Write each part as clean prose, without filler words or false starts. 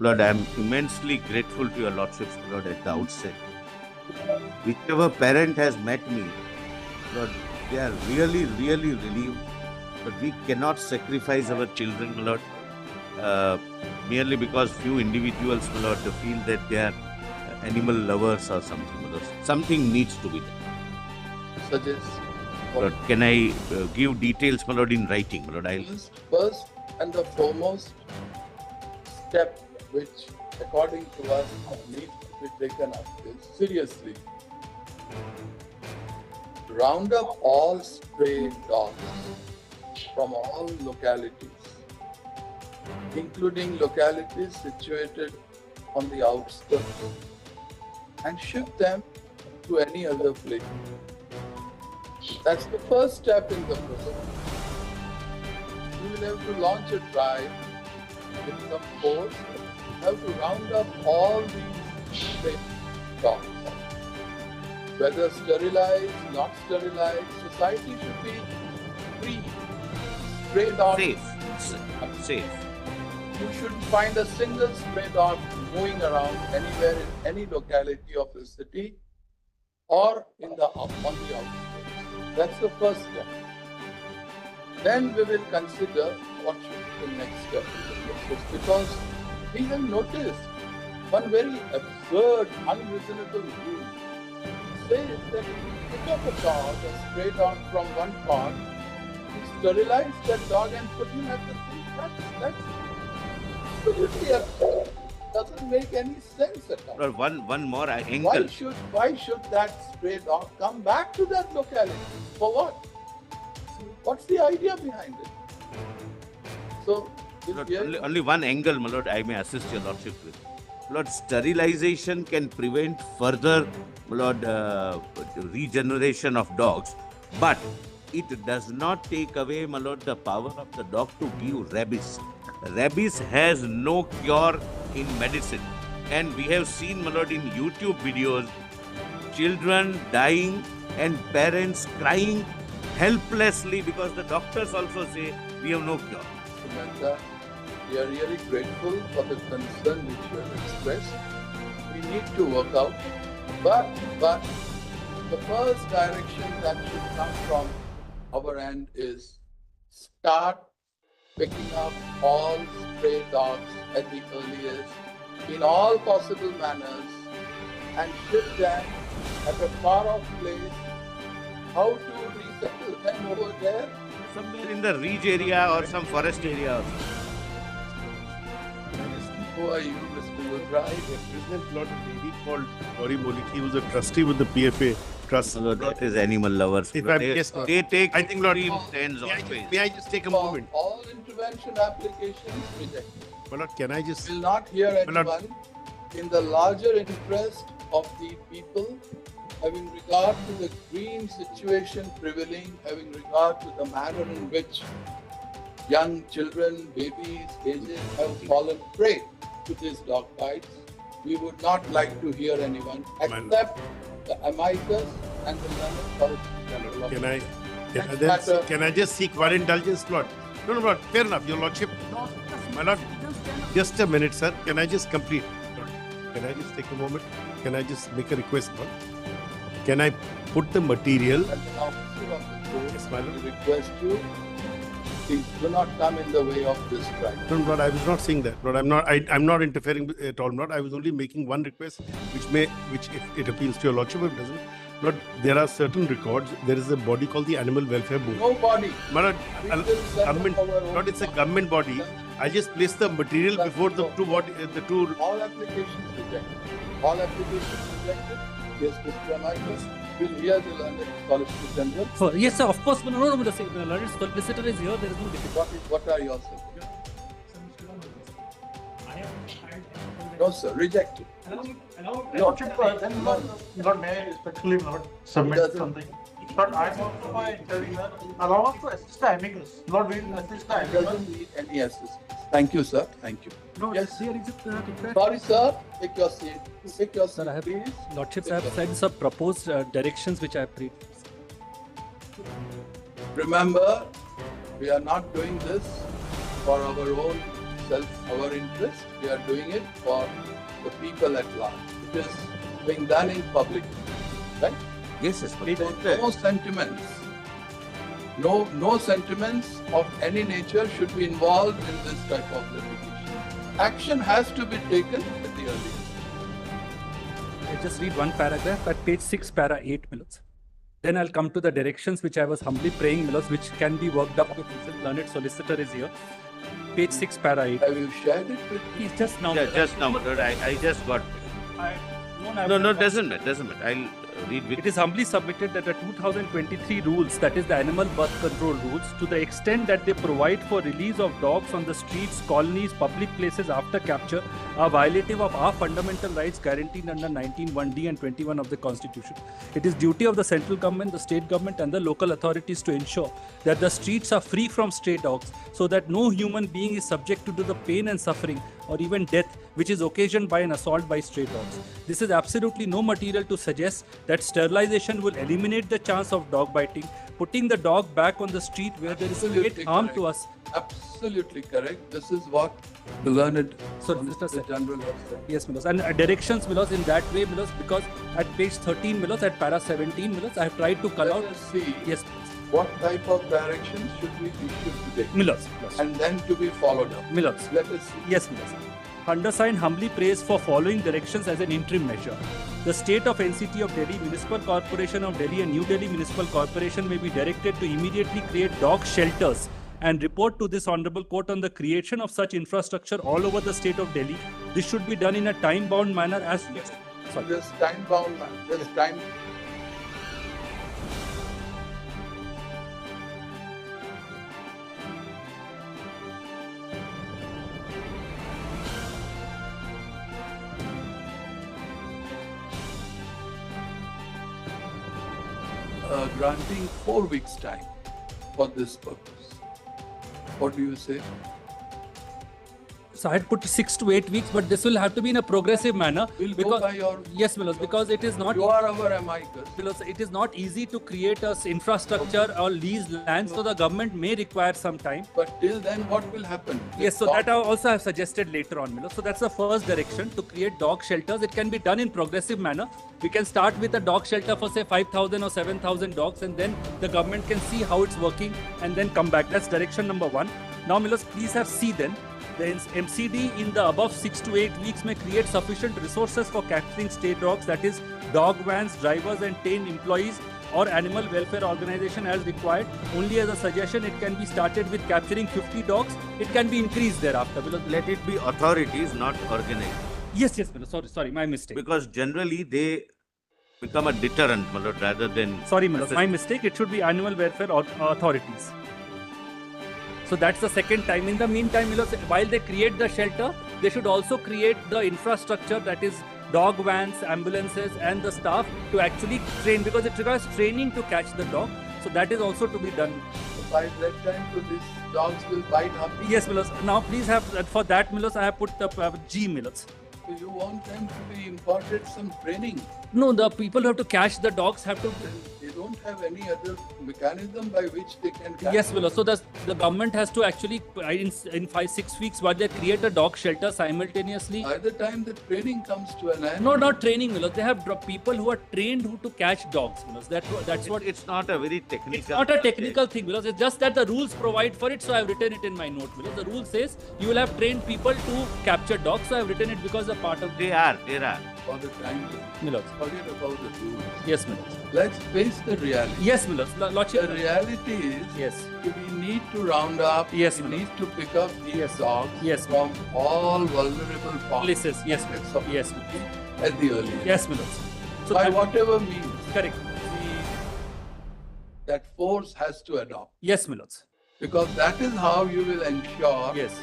Lord, I am immensely grateful to your Lordships, Lord, at the outset. Whichever parent has met me, Lord, they are really, really relieved. But we cannot sacrifice our children, Lord, merely because few individuals, Lord, feel that they are animal lovers or something. Lord. Something needs to be done. Suggest. Lord, can I give details, my Lord, in writing, Lord? First and the foremost step which, according to us, needs to be taken up is seriously round up all stray dogs from all localities, including localities situated on the outskirts, and ship them to any other place. That's the first step in the process. We will have to launch a drive with some force. We have to round up all these stray dogs. Whether sterilized, not sterilized, society should be free. Stray dogs. Safe. You shouldn't find a single stray dog moving around anywhere in any locality of the city or on the outskirts. That's the first step. Then we will consider what should be the next step in the process, because we have noticed one very absurd, unreasonable rule. It says that if you pick up a dog, a stray dog from one park, you sterilize that dog and put him at the thing. That's absolutely absurd. Doesn't make any sense at all. One more angle. Why should that stray dog come back to that locality? For what? What's the idea behind it? So, Lord, only one angle, my Lord, I may assist your Lordship with. Lord, sterilization can prevent further, my Lord, regeneration of dogs, but it does not take away, my Lord, the power of the dog to give rabies. Rabies has no cure in medicine, and we have seen, my Lord, in YouTube videos, children dying and parents crying helplessly because the doctors also say we have no cure. Samantha, we are really grateful for the concern which you have expressed. We need to work out, but the first direction that should come from our end is start picking up all stray dogs at the earliest in all possible manners and ship them at a far-off place. How to resettle them over there? Somewhere in the Ridge area or some forest area. Who are you, Mr. Ludra? President Lord, a lady called Gauri Molik. He was a trustee with the PFA Trust. Lord, that is animal lovers. If I'm yes, Lord. They take I think, Lord, tens always. may I just take a moment? All intervention applications rejected. Well, Lord, can I just... Will not hear anyone Lord. in the larger interest of the people, having regard to the green situation prevailing, having regard to the manner in which young children, babies, aged have fallen prey to these dog bites. We would not like to hear anyone except the amicus and the learned solicitor general. Can I just seek one indulgence, Lord? No, Lord, fair enough, Your Lordship. My Lord, just a minute, sir. Can I just complete? Lord, can I just take a moment? Can I just make a request, Lord? Can I put the material? As an officer of the court, Yes, my Lord. we request you, please do not come in the way of this trial. No, Lord, I was not saying that. Lord, I'm not interfering at all, Lord. I was only making one request, which if it appeals to Your Lordship, if it doesn't. Lord, there are certain records. There is a body called the Animal Welfare Board. Nobody. My Lord, We will set government, up our own Lord, it's a government body. I just placed the material before the two. All applications rejected. All applications rejected. Yes, Mr. Amicus will hear the learned solicitor general. Oh, yes, sir. Of course, the learned solicitor is here. There is no difficulty. What are your suggestions? No, sir. Rejected. Lordship, then Lord, may I respectfully submit something? Lord, I am also my intervener. Allow us to assist the amicus. Lord, we will assist the It amicus. doesn't need any assistance. Thank you, sir. Thank you. No, Yes. there is a Sorry, sir. Take your seat. Take your seat, Sir, I have, please. Lordships, I have said some proposed directions which I have read. Remember, we are not doing this for our own our interest. We are doing it for the people at large. It is being done in public, right? Yes, yes. So no sentiments. No sentiments of any nature should be involved in this type of litigation. Action has to be taken at the earliest. I just read one paragraph at page 6, para 8, Milos. Then I'll come to the directions which I was humbly praying, Milos, which can be worked up with this learned solicitor is here. Page 6, para 8. Have you shared it with me? He's just now. Yeah, just now, Lord, I just got. No, doesn't matter. I'll read with. It is humbly submitted that the 2023 rules, that is the animal birth control rules, to the extent that they provide for release of dogs on the streets, colonies, public places after capture, are violative of our fundamental rights guaranteed under 19(1)(d) and 21 of the Constitution. It is duty of the central government, the state government and the local authorities to ensure that the streets are free from stray dogs so that no human being is subject to the pain and suffering or even death which is occasioned by an assault by stray dogs. This is absolutely no material to suggest that sterilization will eliminate the chance of dog biting, putting the dog back on the street where there is great harm to us. Absolutely correct. This is what the learned So, Solicitor Mr. General has said. Yes, Milos. And directions, Milos, in that way, Milos, because at page 13, Milos, at para 17, Milos, I have tried to call Let out. us see Yes, what type of directions should we issue today Milos. and then to be followed up. Milos. Let us see. Yes, Milos. Undersigned humbly prays for following directions as an interim measure. The state of NCT of Delhi, Municipal Corporation of Delhi and New Delhi Municipal Corporation may be directed to immediately create dog shelters and report to this honorable court on the creation of such infrastructure all over the state of Delhi. This should be done in a time-bound manner as fixed. Sorry. This time bound, this time. Granting 4 weeks time for this purpose. What do you say? So I had put 6 to 8 weeks, but this will have to be in a progressive manner. We'll go by your. Yes, Milos, because it is not. You are our amicus. Milos, it is not easy to create a infrastructure or lease land, so the government may require some time. But till then, what will happen? Yes, so that I also have suggested later on, Milos. So that's the first direction, to create dog shelters. It can be done in progressive manner. We can start with a dog shelter for say 5,000 or 7,000 dogs, and then the government can see how it's working and then come back. That's direction number 1. Now, Milos, please have C then. The MCD in the above 6 to 8 weeks may create sufficient resources for capturing stray dogs, that is dog vans, drivers and trained employees or animal welfare organization as required. Only as a suggestion, it can be started with capturing 50 dogs. It can be increased thereafter. Let it be authorities, not organized. Yes, sorry, my mistake. Because generally they become a deterrent, Malod, rather than. Sorry, Milos, my mistake. It should be animal welfare authorities. So that's the second time. In the meantime, Milos, while they create the shelter, they should also create the infrastructure, that is dog vans, ambulances and the staff to actually train, because it requires training to catch the dog. So that is also to be done. So by that time, so these dogs will bite happy. Yes, Milos. Now please have, for that, Milos, I have put the G, Milos. So you want them to be imparted some training. No, the people who have to catch the dogs have to. They don't have any other mechanism by which they can catch. Yes, Milos. So the government has to actually, in 5-6 weeks, while they create a dog shelter simultaneously. By the time the training comes to an end. No, not training, Milos. They have people who are trained to catch dogs, Milos. That's what. It's not a very technical. It's not a technical thing, Milos. It's just that the rules provide for it, so I've written it in my note, Milos. The rule says you will have trained people to capture dogs, so I've written it because a part of. There are. For the time being. Milos. Forget about the rules. Yes, Milos. Let's face the reality. Yes, Milos. The reality is, Yes. we need to round up, Yes, we Milos. need to pick up these dogs Yes, from all vulnerable Places. Yes, pockets of yes. society at the earliest. Yes, Milos. So By that- whatever means, Correct. that force has to adopt. Yes, Milos. Because that is how you will ensure Yes.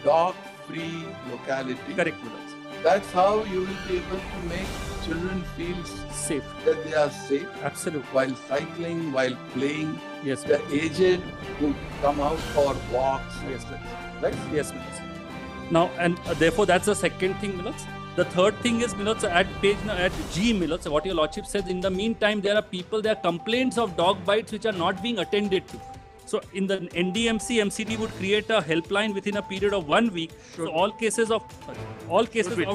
dog-free locality. Correct, Milos. That's how you will be able to make children feel Safe. that they are safe Absolutely. while cycling, while playing. Yes, The Milos. aged who come out for walks, Yes, right? Yes, Milos. Now, and therefore, that's the second thing, Milos. The third thing is, Milos, at G, Milos, what your lordship says, in the meantime, there are complaints of dog bites which are not being attended to. So in the NDMC, MCD would create a helpline within a period of 1 week. So all cases of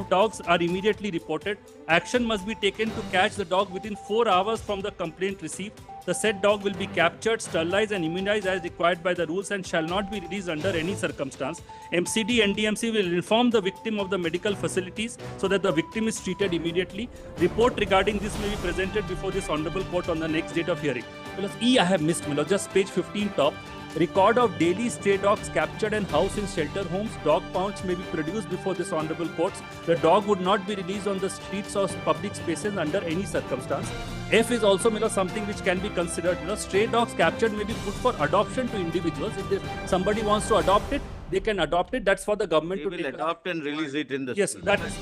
dogs are immediately reported. Action must be taken to catch the dog within 4 hours from the complaint received. The said dog will be captured, sterilized and immunized as required by the rules and shall not be released under any circumstance. MCD, NDMC will inform the victim of the medical facilities so that the victim is treated immediately. Report regarding this may be presented before this honorable court on the next date of hearing. Because E I have missed, just page 15 top. Record of daily stray dogs captured and housed in shelter homes. Dog pounds may be produced before this honorable courts. The dog would not be released on the streets or public spaces under any circumstance. F is also something which can be considered. Stray dogs captured may be put for adoption to individuals. If somebody wants to adopt it, they can adopt it. That's for the government They to will take. adopt and release it in the Yes, street. that is.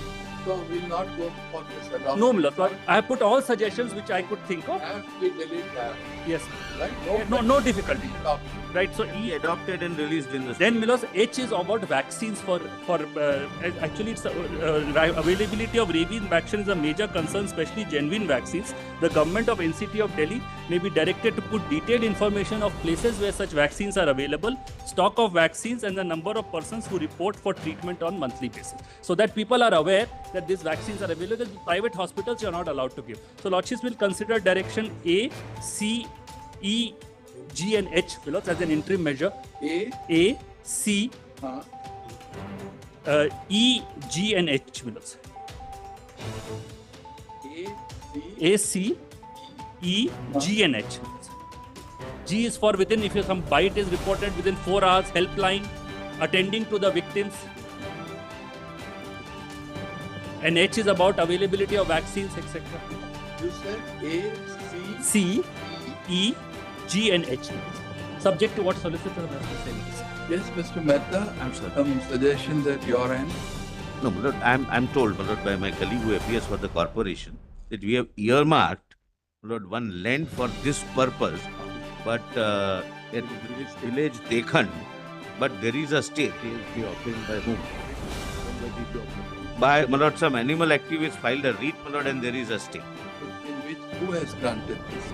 So we'll not go for this adoption. No, Milord. I have put all suggestions which I could think of. Have we delete that? Yes. Right? No difficulty. Adoption. Right. So He E. adopted and released in the street. Then H is about vaccines for actually it's availability of rabies vaccine is a major concern, especially genuine vaccines. The government of NCT of Delhi may be directed to put detailed information of places where such vaccines are available, stock of vaccines and the number of persons who report for treatment on monthly basis. So that people are aware that these vaccines are available. Private hospitals are not allowed to give. So Lordships will consider direction A, C, E, G and H as an interim measure. A, C, E, G and H belows. A, C, E, G and H. G is for within, if some bite is reported within 4 hours, helpline, attending to the victims. And H is about availability of vaccines, etc. You said A, C, E, G and H. Subject to what solicitor has to say. Yes, Mr. Mehta, I'm sorry. some suggestions at your end. No, my lord, I'm told, my lord, by my colleague who appears for the corporation that we have earmarked, my lord, one land for this purpose, but at village Dekhan, but there is a stay. By whom? By, my lord, some animal activists filed a writ, my lord, and there is a stay. In which, who has granted this?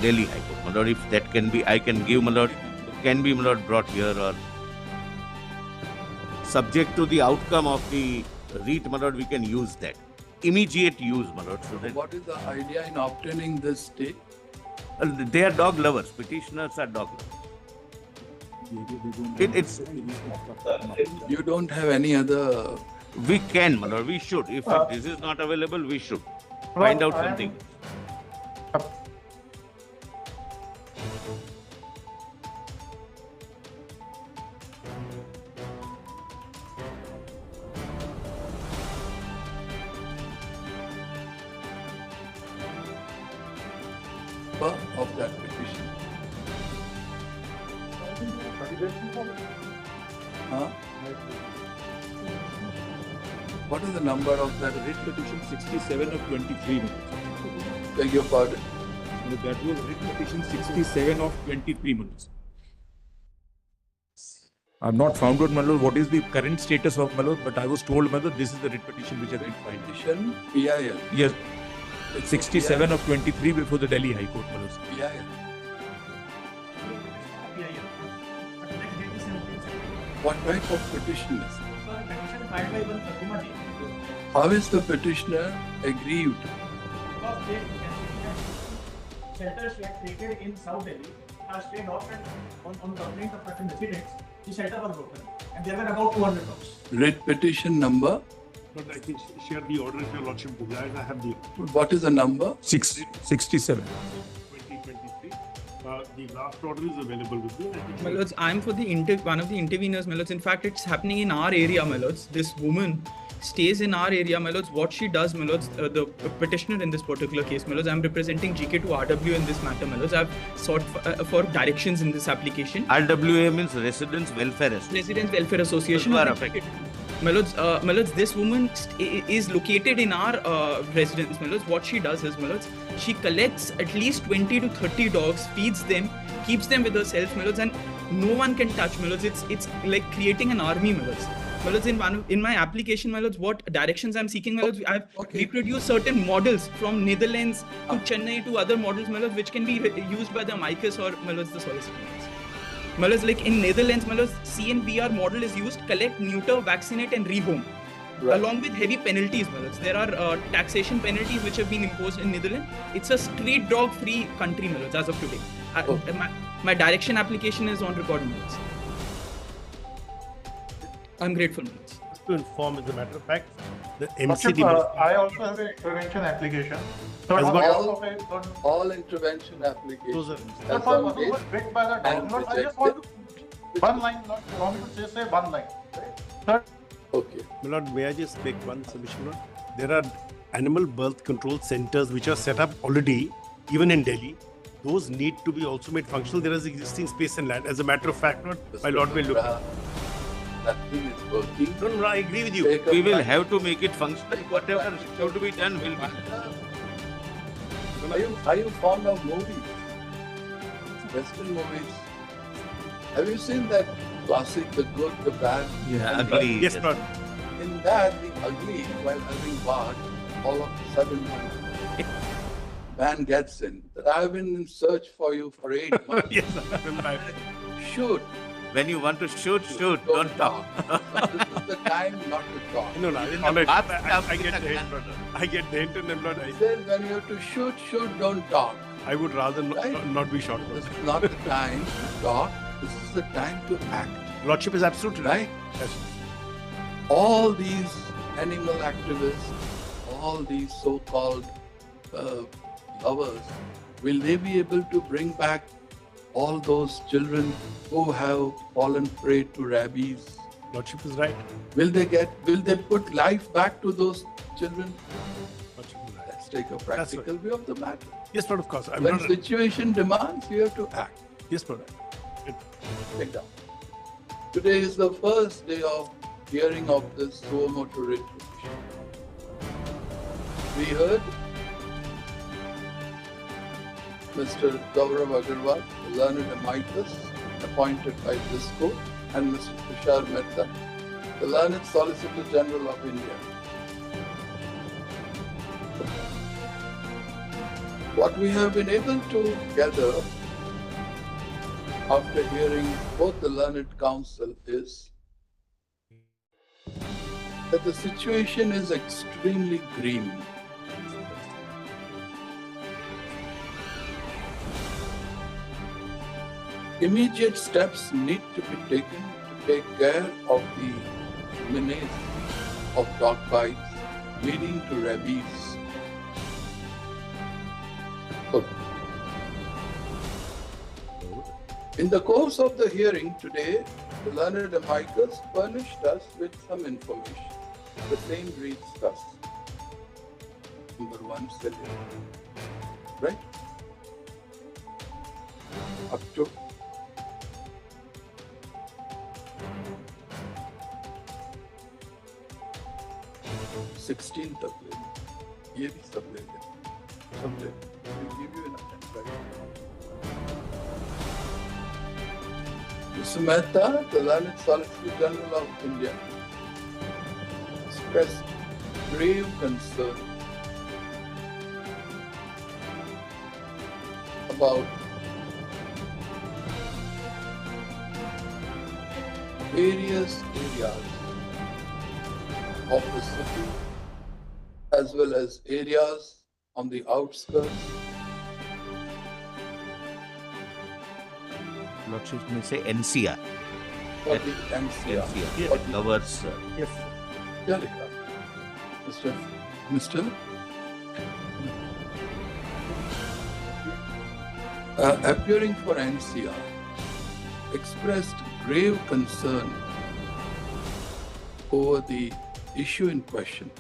Delhi High Court, my lord, if that can be, I can give, my lord, can be, my lord, brought here or subject to the outcome of the writ, my lord, we can use that. Immediate use, my lord. So that What is the idea in obtaining this stay? they are dog lovers. Petitioners are dog lovers. It's You don't have any other. we can, my lord, we should. If this is not available, we should find out something. Of that petition. Huh? What is the number of that? Writ petition 67 of 23. Beg your pardon. That was writ petition 67 of 23 months. I've not found out, my lord, what is the current status of, my lord, but I was told, my lord, this is the writ petition which has been filed. Petition PIL. Yes, 67 of 23 before the Delhi High Court, my lord. PIL. What type of petition is it? How is the petitioner aggrieved? Shelters were created in South Delhi are stayed off and on complaint of certain residents. The shelter was broken and there were about 200 dogs. Writ petition number. But I can share the order if your lordship desires. I have the What is the number? 67. 2023. The last order is available with me. My lords, I'm for the one of the interveners, my lords. In fact, it's happening in our area, my lords. This woman stays in our area, my lords. What she does, my lords, the petitioner in this particular case, my lords, I'm representing GK2RW in this matter, my lords. I've sought for directions in this application. RWA means Residents Welfare Association. Residents Welfare Association. Who are affected. My lords, this woman is located in our residence, my lords. What she does is, my lords, she collects at least 20 to 30 dogs, feeds them, keeps them with herself, my lords, and no one can touch, my lords. It's like creating an army, my lords. My lords, in my application, my lords, what directions I'm seeking, my lords, I've reproduced certain models from Netherlands to Chennai to other models, my lords, which can be used by the amicus or, my lords, the solicitor. Malas, like in Netherlands, malas, CNVR model is used, collect, neuter, vaccinate and rehome. Right. Along with heavy penalties, malas. There are taxation penalties which have been imposed in Netherlands. It's a street dog free country, malas, as of today. My direction application is on record, malas. I'm grateful, malas. To inform, as a matter of fact, the Lordship, MCD. I also have an intervention application. So Has on got- behalf of a- Lord, All intervention applications Those are- as Lord, for on whatever date bit by the and dog, Lord, I just rejected. want to, one line, Lord, allow me to say one line. Right? Okay. My Lord, may I just make one submission, Lord? There are animal birth control centers which are set up already, even in Delhi. Those need to be also made functional. There is existing space and land. As a matter of fact, Lord, my Lord will look. Nothing is working. No, I agree with you. Take a We will back- have to make it functional. Whatever has to be done will be done. Are you fond of movies? Western movies? Have you seen that classic, The Good, the Bad? Yeah, and ugly. Yes, Lord. In that, the ugly, while having bath, all of a sudden, man gets in. That I've been in search for you for 8 months. Yes, sir. Shoot. When you want to shoot, don't talk. This is the time not to talk. No, no, Even all the right. bath I get stuff the is hint, a Lord. I get the hint, and then, Lord, It says when you have to shoot, don't talk. I would rather Right. not be shot. This is not the time to talk. This is the time to act. Lordship is absolutely Right? Yes. All these animal activists, all these so-called lovers, will they be able to bring back all those children who have fallen prey to rabies? Lordship is right. Will they put life back to those children? Lordship is right. Let's take a practical view of the matter. Yes, Lord, of course. I'm When not. situation demands, you have to act. Yes, Lord. Take down. Today is the first day of hearing of this suo motu writ petition. We heard Mr. Gaurav Agarwal, the learned amicus appointed by this court, and Mr. Tushar Mehta, the learned Solicitor General of India. What we have been able to gather after hearing both the learned counsel is that the situation is extremely grim. Immediate steps need to be taken to take care of the menace of dog bites leading to rabies. In the course of the hearing today, the learned amicus furnished us with some information. The same reads thus. Number one, salute. Right? Up to $16th तक ले लें। ये भी सब ले लें। सब ले लें। We'll give you an attempt, Mr. Mehta, the learned Solicitor General of India, expressed grave concern about various areas of the city as well as areas on the outskirts. Lordship may say NCR. For the NCR. NCR. For the- Covers. Yes. Yeah, Mr. Appearing for NCR, expressed grave concern over the issue in question.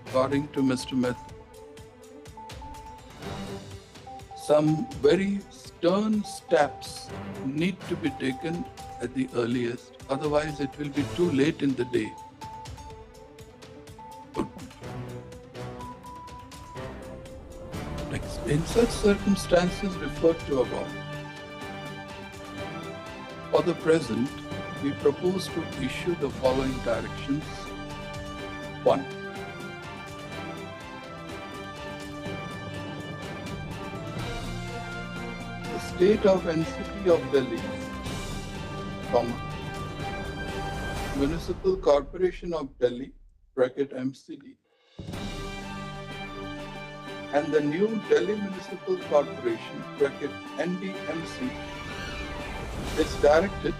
According to Mr. Mehta, some very stern steps need to be taken at the earliest, otherwise it will be too late in the day. Next, in such circumstances referred to above, for the present, we propose to issue the following directions. 1. state of and city of Delhi, comma, Municipal Corporation of Delhi, bracket MCD, and the new Delhi Municipal Corporation, bracket NDMC, is directed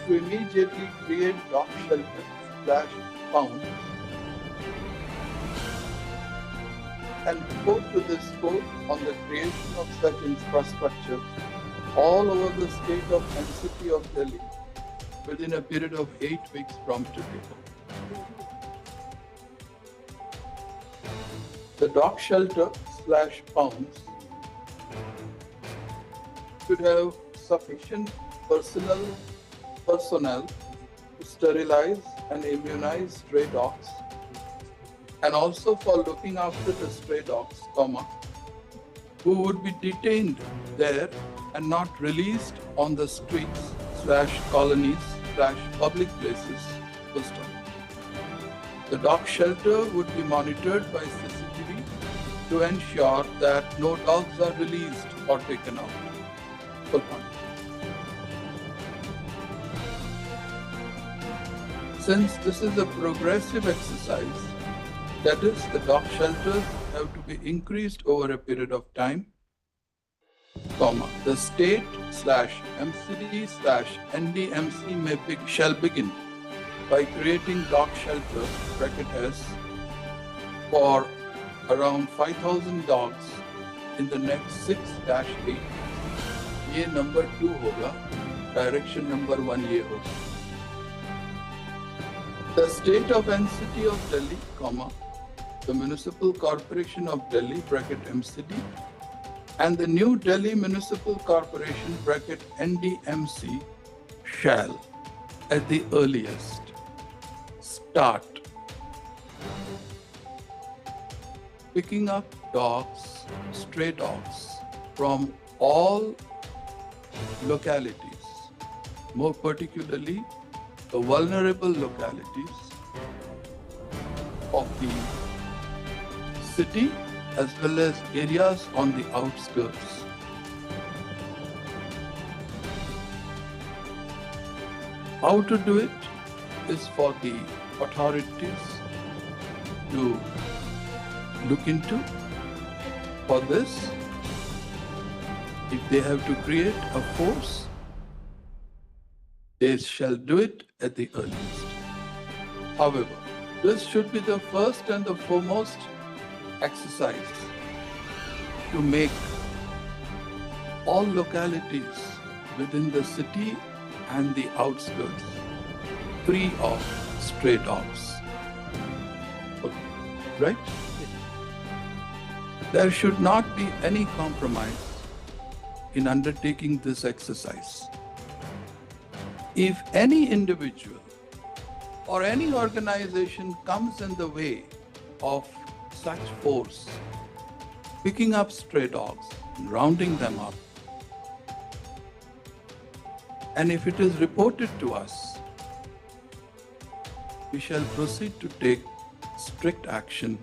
to immediately create dock shelters / pounds and report to this court on the creation of such infrastructure all over the state of and city of Delhi within a period of 8 weeks from today. The dock shelter / pounds should have sufficient personnel to sterilize and immunize stray dogs, and also for looking after the stray dogs, comma, who would be detained there and not released on the streets / colonies / public places. Full stop. The dog shelter would be monitored by CCTV to ensure that no dogs are released or taken out. Full point. Since this is a progressive exercise, that is, the dog shelters have to be increased over a period of time, comma, the state / MCD / NDMC shall begin by creating dog shelters, bracket S, for around 5,000 dogs in the next 6-8 years. ये number 2 होगा, direction number 1 ये होगा. The state of and city of Delhi, comma, the Municipal Corporation of Delhi, bracket MCD, and the new Delhi Municipal Corporation, bracket NDMC, shall, at the earliest, start picking up dogs, stray dogs, from all localities, more particularly the vulnerable localities of the city as well as areas on the outskirts. How to do it is for the authorities to look into. For this, if they have to create a force, they shall do it at the earliest. However, this should be the first and the foremost exercise to make all localities within the city and the outskirts free of stray dogs. Okay. Right? There should not be any compromise in undertaking this exercise. If any individual or any organization comes in the way of such force, picking up stray dogs and rounding them up, and if it is reported to us, we shall proceed to take strict action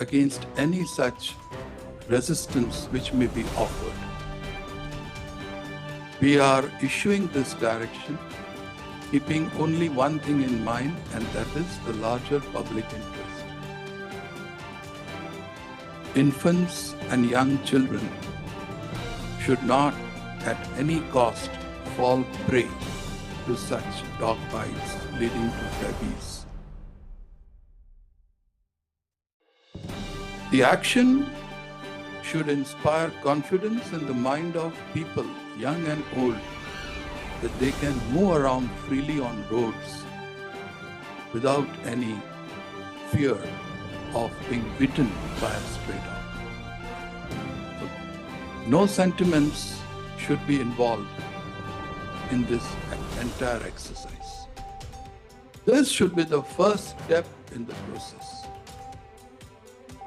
against any such resistance which may be offered. We are issuing this direction, keeping only one thing in mind, and that is the larger public interest. Infants and young children should not at any cost fall prey to such dog bites leading to rabies. The action should inspire confidence in the mind of people, young and old, that they can move around freely on roads without any fear of being bitten by a stray dog. No sentiments should be involved in this entire exercise. This should be the first step in the process.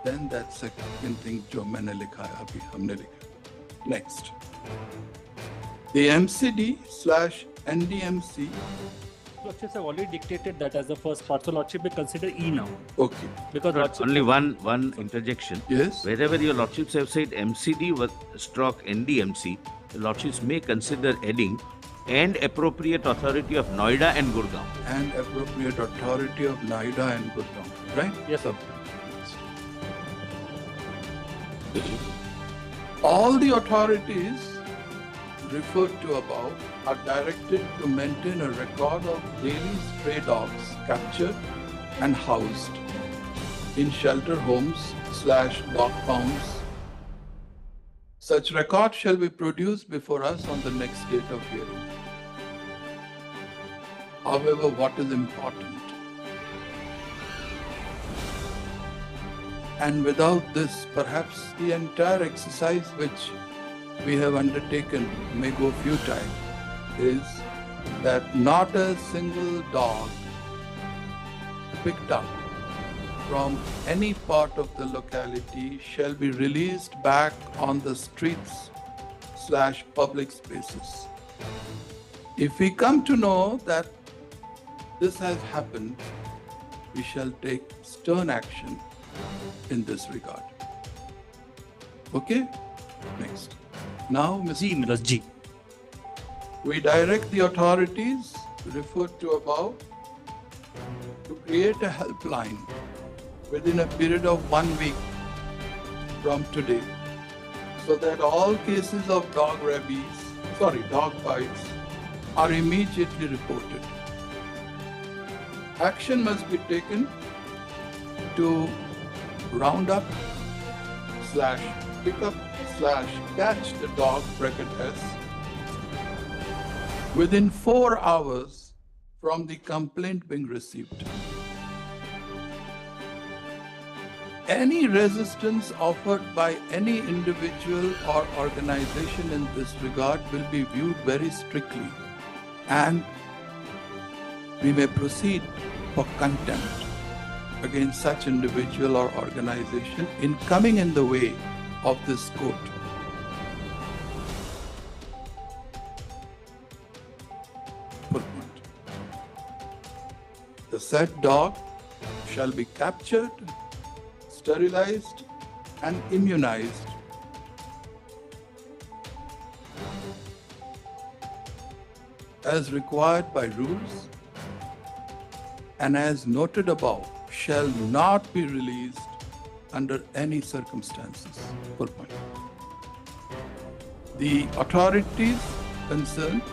Then that second thing जो मैंने लिखा है अभी हमने लिखा. Next, the MCD / NDMC Lordships have already dictated that as the first part. So Lordship will consider E now. Okay. Because Lordship Only one interjection. Yes. Wherever your lordships have said MCD stroke NDMC, the lordships may consider adding and appropriate authority of Noida and Gurgaon. And appropriate authority of Noida and Gurgaon, right? Yes, sir. All the authorities referred to above are directed to maintain a record of daily stray dogs captured and housed in shelter homes/dog pounds. Such record shall be produced before us on the next date of hearing. However, what is important? And without this, perhaps the entire exercise which we have undertaken may go futile, is that not a single dog picked up from any part of the locality shall be released back on the streets/public spaces. If we come to know that this has happened, we shall take stern action in this regard. Okay? Next. Now, G, Miller's G. we direct the authorities referred to above to create a helpline within a period of 1 week from today, so that all cases of dog bites are immediately reported. Action must be taken to round up / pick up / catch the dog bracket S within 4 hours from the complaint being received. Any resistance offered by any individual or organization in this regard will be viewed very strictly, and we may proceed for contempt against such individual or organization in coming in the way of this court. Footnote. The said dog shall be captured, sterilized, and immunized as required by rules, and as noted above, shall not be released under any circumstances. Full point. The authorities concerned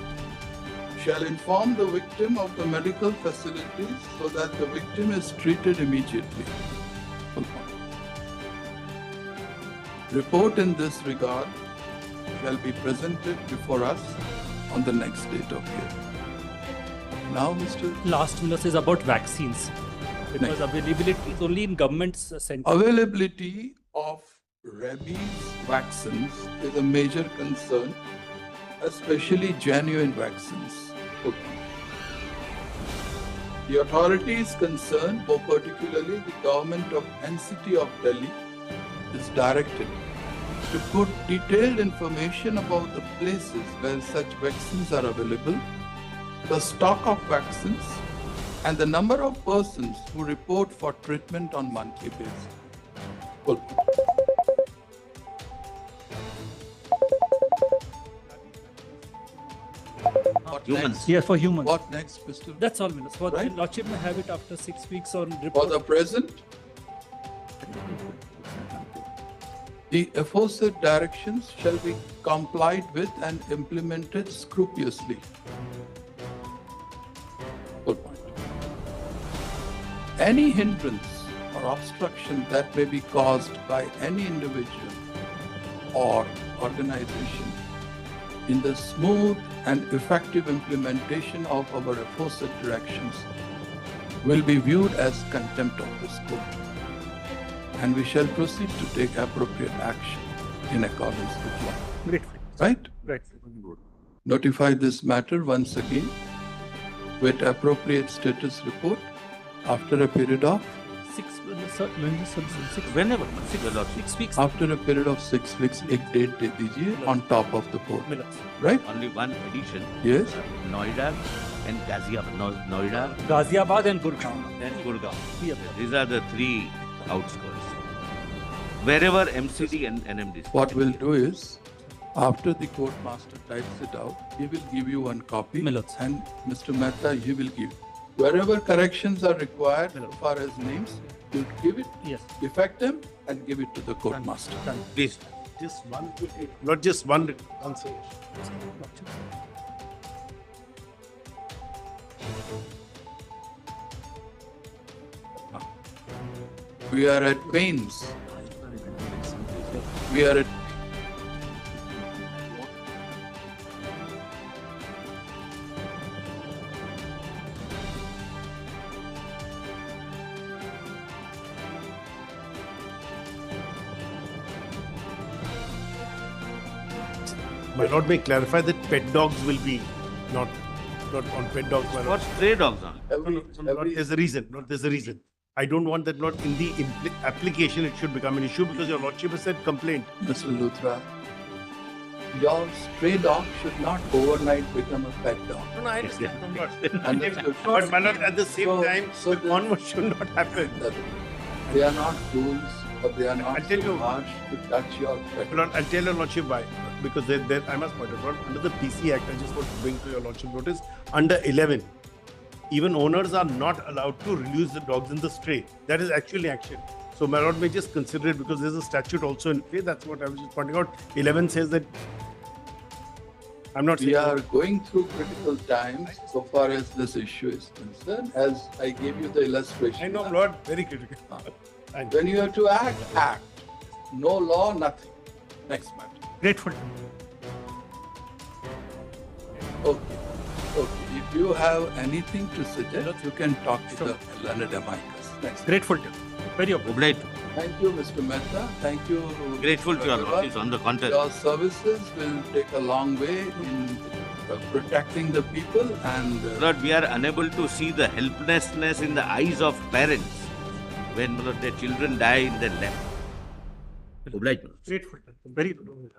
shall inform the victim of the medical facilities so that the victim is treated immediately. Full point. Report in this regard shall be presented before us on the next date of hearing. Now, Mr. Last Miller's is about vaccines. Because availability is only in government's center. Availability of rabies vaccines is a major concern, especially genuine vaccines. The authorities concerned, more particularly the government of NCT of Delhi, is directed to put detailed information about the places where such vaccines are available, the stock of vaccines, and the number of persons who report for treatment on monthly basis. Full. What Humans. next? Yeah, for humans. What next, Mr. That's all, Miller's. For Right. the Lordship may have it after 6 weeks on For report. the present, the aforesaid directions shall be complied with and implemented scrupulously. Full point. Any hindrance or obstruction that may be caused by any individual or organization in the smooth and effective implementation of our aforesaid directions will be viewed as contempt of this court, and we shall proceed to take appropriate action in accordance with law. Grateful. Right? Grateful. Notify this matter once again with appropriate status report after a period of Whenever, your lordship. 6 weeks. after a period of 6 weeks. एक date दे दीजिए on top of the board. Miller's. Right? Only one addition. Yes. Noida, and Ghaziabad, Noida, Ghaziabad and Gurgaon. and Gurgaon. Yeah. These are the three outskirts. Wherever MCD and NMD. What we'll do is, after the court master types it out, he will give you one copy. Milots. And Mr. Mehta, he will give. Wherever corrections are required as far as names, you give it, Yes. effect them, and give it to the court master. Please. Just one, not just one answer. We are at pains. We are at My lord may clarify that pet dogs will be not on pet dogs. My What lord. stray dogs on? There's a reason. There's a reason. I don't want that. Not in the application, it should become an issue because your lordship has said complaint. Mr. Luthra. Your stray dog should not overnight become a pet dog. No, I understand. Understood. But my lord, at the same So- time, so the converse should not happen. They are not fools, but they are not I'll tell so you- harsh to touch your pet. My lord, I'll tell your lordship why. Because I must point out, under the PC Act, I just want to bring to your lordship notice, under 11, even owners are not allowed to release the dogs in the stray. That is actually action. So my lord may just consider it because there's a statute also in play. That's what I was just pointing out. 11 says that. I'm not We saying. are going through critical times so far as this issue is concerned, as I gave you the illustration. I know, Lord, very critical. I know. When you have to act, act. No law, nothing. Next matter. Grateful. Okay. Okay. If you have anything to suggest, you can talk to the learned amicus. Next. Grateful. Very obliged. Obliged. Thank you, Mr. Mehta. Thank you. Grateful to your everyone. lordship. On the contrary. Your services will take a long way in protecting the people and Lord, we are unable to see the helplessness in the eyes of parents when Lord, their children die in their lap. Obliged. Grateful. Very good.